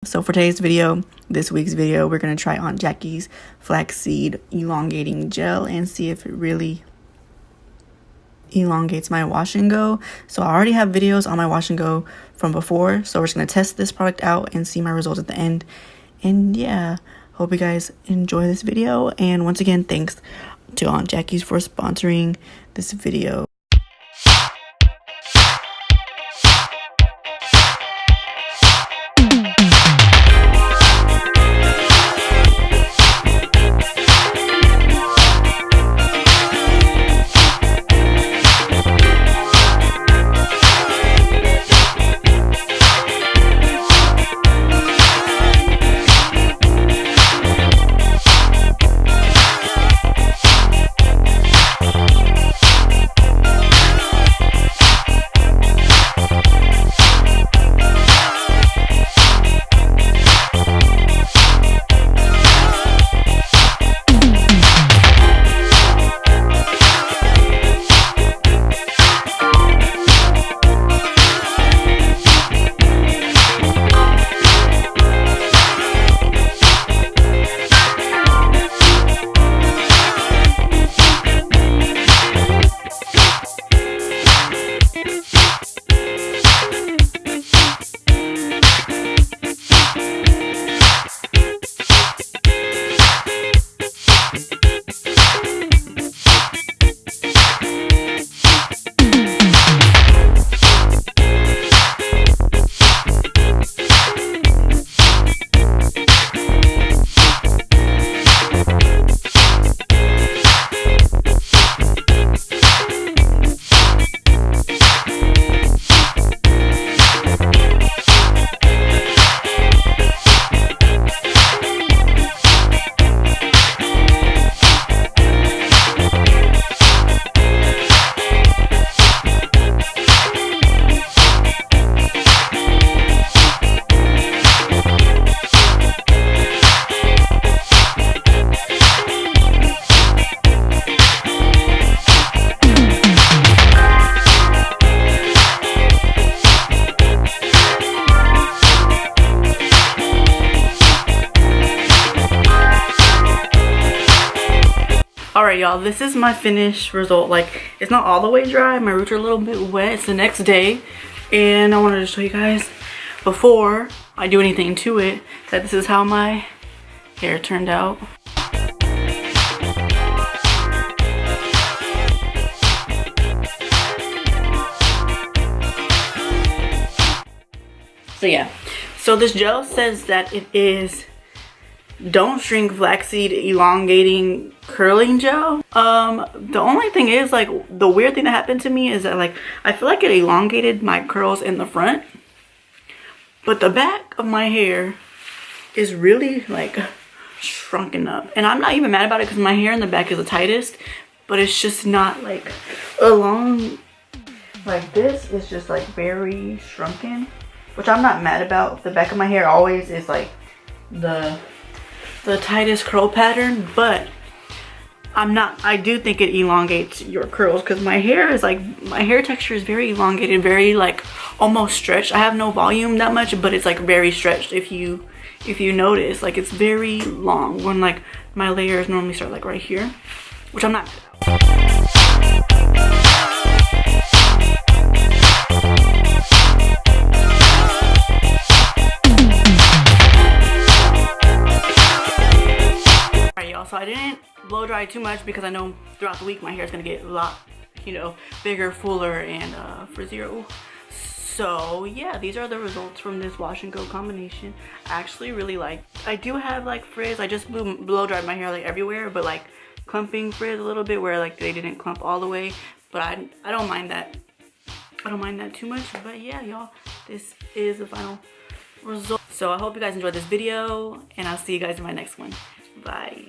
So for today's video, this week's video, we're going to try on Jackie's Flaxseed Elongating Gel and see if it really elongates my wash and go. So I already have videos on my wash and go from before, so we're just going to test this product out and see my results at the end. And yeah, hope you guys enjoy this video, and once again, thanks to Aunt Jackie's for sponsoring this video. Alright y'all, this is my finished result. Like, it's not all the way dry, my roots are a little bit wet. It's the next day, and I wanted to show you guys before I do anything to it that this is how my hair turned out. So yeah, so this gel says that it is Don't Shrink Flaxseed Elongating Curling Gel. The only thing is, like, the weird thing that happened to me is that, like, I feel like it elongated my curls in the front, but the back of my hair is really, like, shrunken up. And I'm not even mad about it because my hair in the back is the tightest, but it's just not, like, along like this. It's just, like, very shrunken, which I'm not mad about. The back of my hair always is, like, the tightest curl pattern, but I do think it elongates your curls because my hair is like, my hair texture is very elongated, very like almost stretched. I have no volume that much, but it's like very stretched. If you notice, like, it's very long when like my layers normally start like right here, which I'm not mad about. So I didn't blow dry too much because I know throughout the week my hair is going to get a lot, you know, bigger, fuller, and frizzier. So yeah, these are the results from this wash and go combination. I actually really like, I do have like frizz. I just blow dried my hair like everywhere, but like clumping frizz a little bit where like they didn't clump all the way. But I don't mind that. I don't mind that too much. But yeah, y'all, this is the final result. So I hope you guys enjoyed this video, and I'll see you guys in my next one. Bye.